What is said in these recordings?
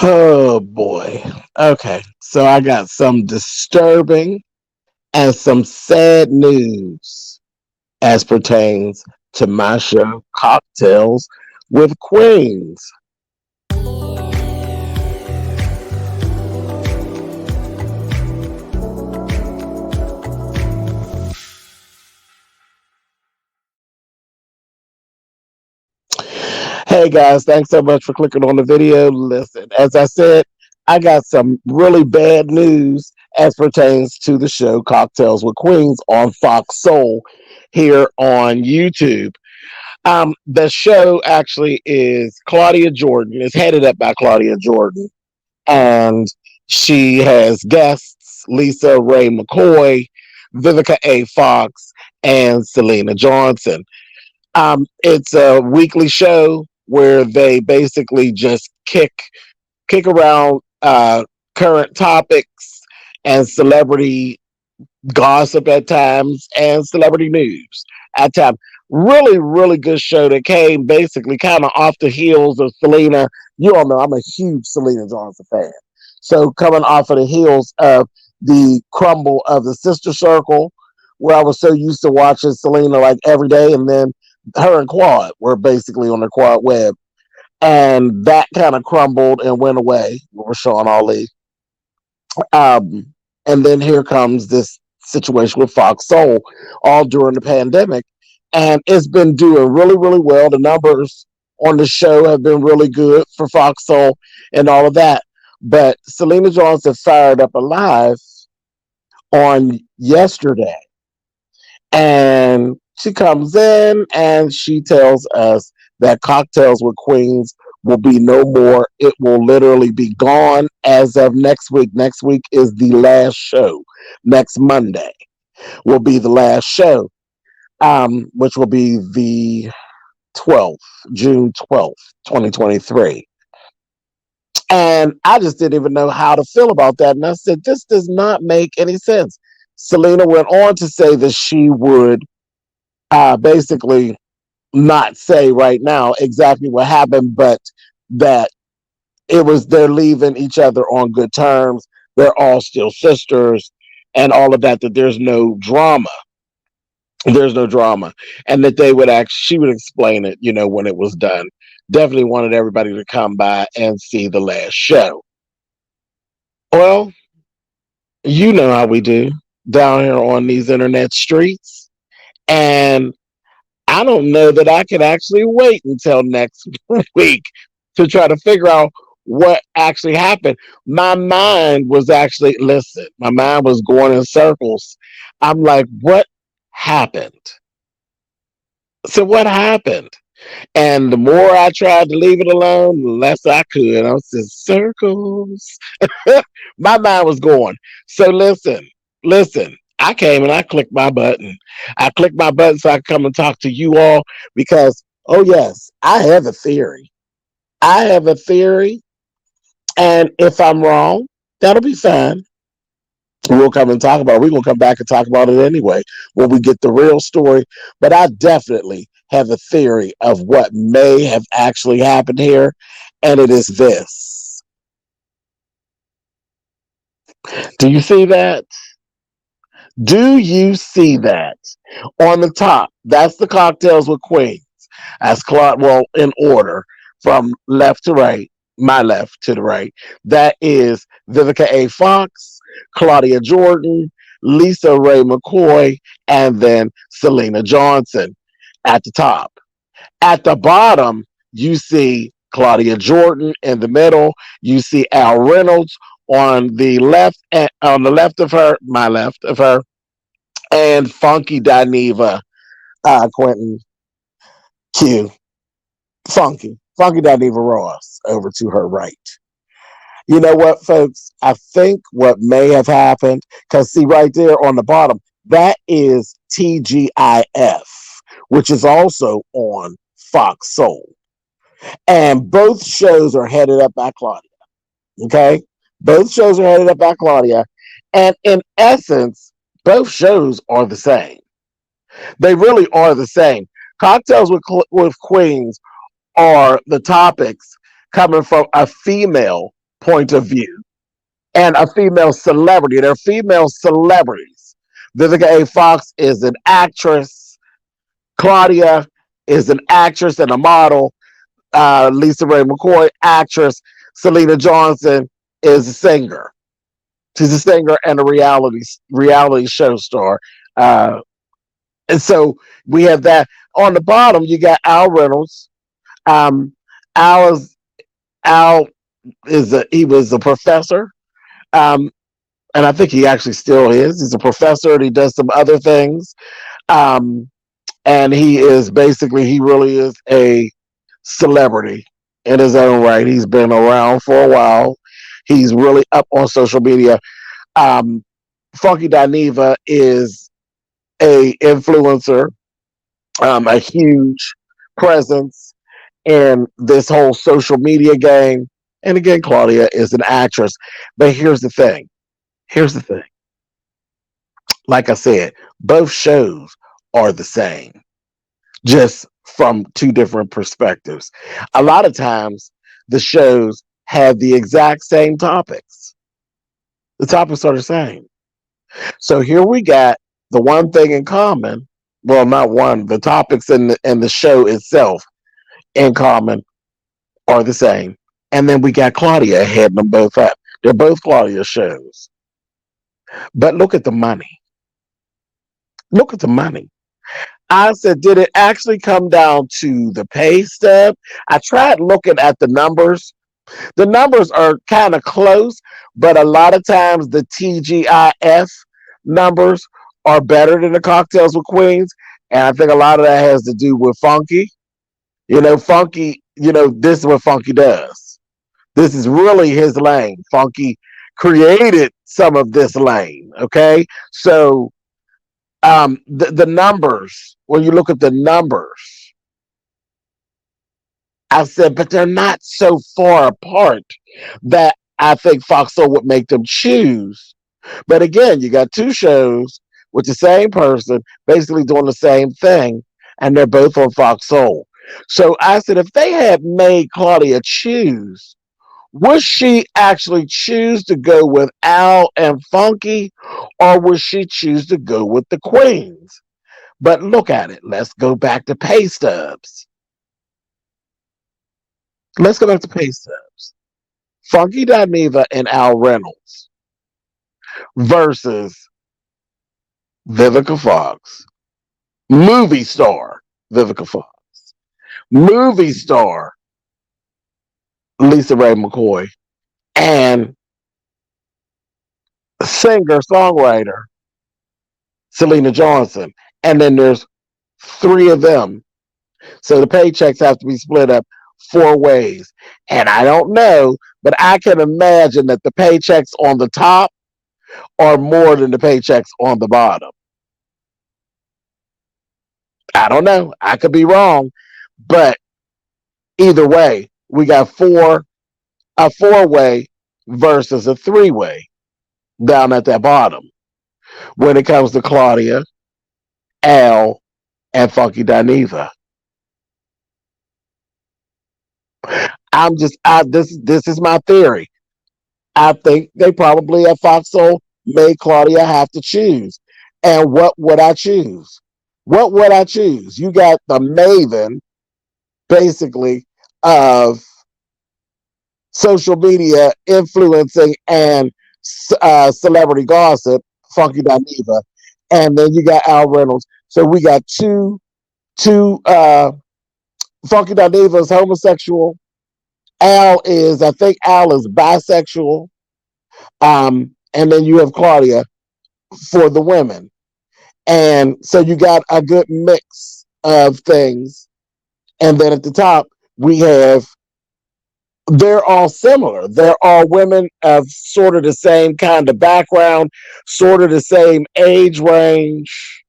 Oh boy. Okay. So I got some disturbing and some sad news as pertains to my show, Cocktails with Queens. Hey guys, thanks so much for clicking on the video. Listen, as I said, I got some really bad news as pertains to the show Cocktails with Queens on Fox Soul here on YouTube. The show actually is Claudia Jordan. It's headed up by Claudia Jordan, and she has guests Lisa Ray McCoy, Vivica A. Fox, and Selena Johnson. It's a weekly show where they basically just kick around current topics and celebrity gossip at times and celebrity news at times. Really, really good show that came basically kind of off the heels of Selena. You all know I'm a huge Selena Johnson fan. So coming off of the heels of the crumble of the Sister Circle, where I was so used to watching Selena like every day, and then her and Quad were basically on the Quad web. And that kind of crumbled and went away with Sean Ali. Um, and then here comes this situation with Fox Soul all during the pandemic. And it's been doing really, really well. The numbers on the show have been really good for Fox Soul and all of that. But Selena Johnson fired up a live on yesterday. And she comes in and she tells us that Cocktails with Queens will be no more. It will literally be gone as of next week. Next week is the last show. Next Monday will be the last show, which will be the 12th, June 12th, 2023. And I just didn't even know how to feel about that. And I said, this does not make any sense. Selena went on to say that she would basically not say right now exactly what happened, but that it was they're leaving each other on good terms. They're all still sisters and all of that, that there's no drama. There's no drama. And that they would she would explain it, when it was done. Definitely wanted everybody to come by and see the last show. Well, you know how we do down here on these internet streets. And I don't know that I can actually wait until next week to try to figure out what actually happened. My mind was my mind was going in circles. I'm like, what happened? So what happened? And the more I tried to leave it alone, the less I could. I was in circles. My mind was going. So listen. I came and I clicked my button. I clicked my button so I could come and talk to you all because, oh yes, I have a theory. I have a theory. And if I'm wrong, that'll be fine. We'll come and talk about it. We're going to come back and talk about it anyway when we get the real story. But I definitely have a theory of what may have actually happened here. And it is this. Do you see that? Do you see that? On the top, that's the Cocktails with Queens. As Claude, well, in order from left to right, my left to the right. That is Vivica A. Fox, Claudia Jordan, Lisa Ray McCoy, and then Selena Johnson at the top. At the bottom, you see Claudia Jordan in the middle. You see Al Reynolds on the left, and on the left of her, my left of her, and Funky Dineva, Quentin Q, Funky Dineva Ross over to her right. You know what, folks? I think what may have happened, because see right there on the bottom, that is TGIF, which is also on Fox Soul. And both shows are headed up by Claudia. Okay? Both shows are headed up by Claudia. And in essence, both shows are the same. They really are the same. Cocktails with Queens are the topics coming from a female point of view and a female celebrity. They're female celebrities. Vivica A. Fox is an actress. Claudia is an actress and a model. Lisa Ray McCoy, actress. Selena Johnson is a singer. She's a singer and a reality show star. And so we have that. On the bottom, you got Al Reynolds. Um, Al is Al he was a professor. Um, and I think he actually still is. He's a professor and he does some other things. Um, and he really is a celebrity in his own right. He's been around for a while. He's really up on social media. Funky Dineva is a influencer, a huge presence in this whole social media game. And again, Claudia is an actress. But here's the thing. Here's the thing. Like I said, both shows are the same, just from two different perspectives. A lot of times, the shows have the exact same topics. The topics are the same. So here we got the one thing in common. Well, not one. The topics in the show itself in common are the same. And then we got Claudia heading them both up. They're both Claudia shows. But look at the money. Look at the money. I said, did it actually come down to the pay stub? I tried looking at the numbers. The numbers are kind of close, but a lot of times the TGIF numbers are better than the Cocktails with Queens. And I think a lot of that has to do with Funky. Funky, this is what Funky does. This is really his lane. Funky created some of this lane. Okay. So the numbers, when you look at the numbers, I said, but they're not so far apart that I think Fox Soul would make them choose. But again, you got two shows with the same person basically doing the same thing, and they're both on Fox Soul. So I said, if they had made Claudia choose, would she actually choose to go with Al and Funky, or would she choose to go with the Queens? But look at it. Let's go back to pay stubs. Let's go back to pay stubs. Funky Dineva and Al Reynolds versus Vivica Fox, movie star Vivica Fox, movie star Lisa Ray McCoy, and singer-songwriter Selena Johnson. And then there's three of them. So the paychecks have to be split up 4 ways. And I don't know, but I can imagine that the paychecks on the top are more than the paychecks on the bottom. I don't know. I could be wrong. But either way, we got a 4-way versus a 3-way down at that bottom when it comes to Claudia, Al, and Funky Dineva. This is my theory. I think they probably at Fox Soul made Claudia have to choose. And what would I choose? What would I choose? You got the maven, basically, of social media influencing and celebrity gossip, Funky Dineva, and then you got Al Reynolds. So we got two. Funky Dineva is homosexual. I think Al is bisexual. And then you have Claudia for the women. And so you got a good mix of things. And then at the top, they're all similar. They're all women of sort of the same kind of background, sort of the same age range.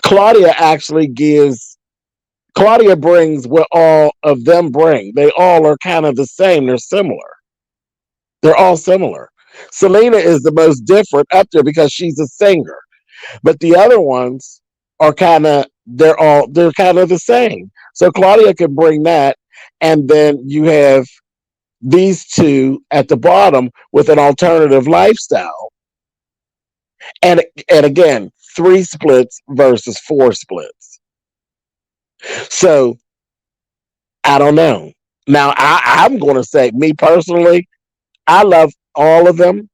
Claudia brings what all of them bring. They all are kind of the same. They're similar. They're all similar. Selena is the most different up there because she's a singer. But the other ones are they're kind of the same. So Claudia can bring that. And then you have these two at the bottom with an alternative lifestyle. And again, 3 splits versus 4 splits. So I don't know. Now I'm going to say, me personally, I love all of them.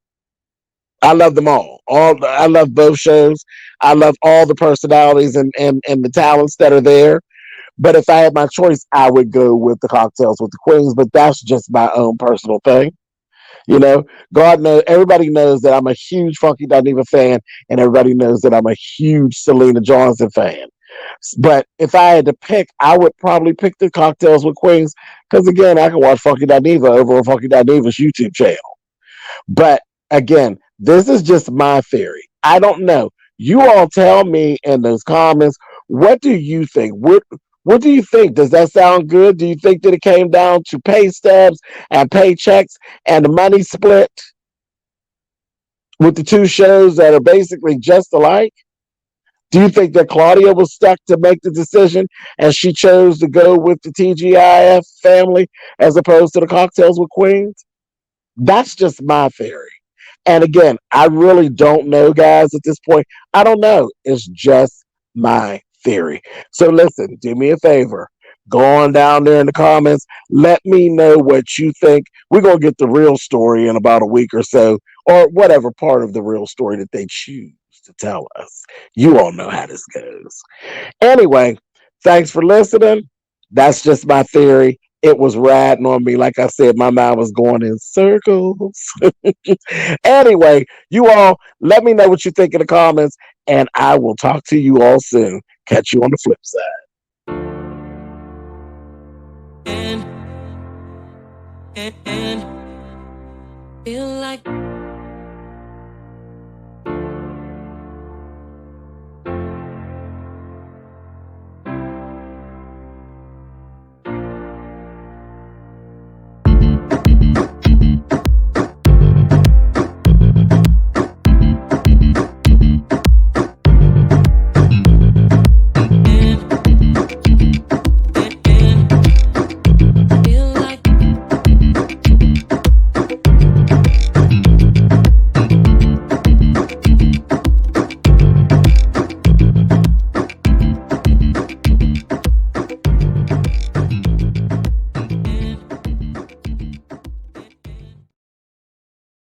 I love them all. I love both shows. I love all the personalities and the talents that are there. But if I had my choice, I would go with the Cocktails with the Queens. But that's just my own personal thing. You know, God knows, everybody knows that I'm a huge Funky Dineva fan, and everybody knows that I'm a huge Selena Johnson fan. But if I had to pick, I would probably pick the Cocktails with Queens because, again, I can watch Funky Dineva over on Funky Dineva's YouTube channel. But again, this is just my theory. I don't know. You all tell me in those comments, what do you think? What do you think? Does that sound good? Do you think that it came down to pay stubs and paychecks and the money split with the two shows that are basically just alike? Do you think that Claudia was stuck to make the decision and she chose to go with the TGIF family as opposed to the Cocktails with Queens? That's just my theory. And again, I really don't know, guys, at this point. I don't know. It's just my theory. So listen, do me a favor. Go on down there in the comments. Let me know what you think. We're going to get the real story in about a week or so, or whatever part of the real story that they choose to tell us. You all know how this goes. Anyway, thanks for listening. That's just my theory. It was riding on me. Like I said, my mind was going in circles. Anyway, you all, let me know what you think in the comments, and I will talk to you all soon. Catch you on the flip side. And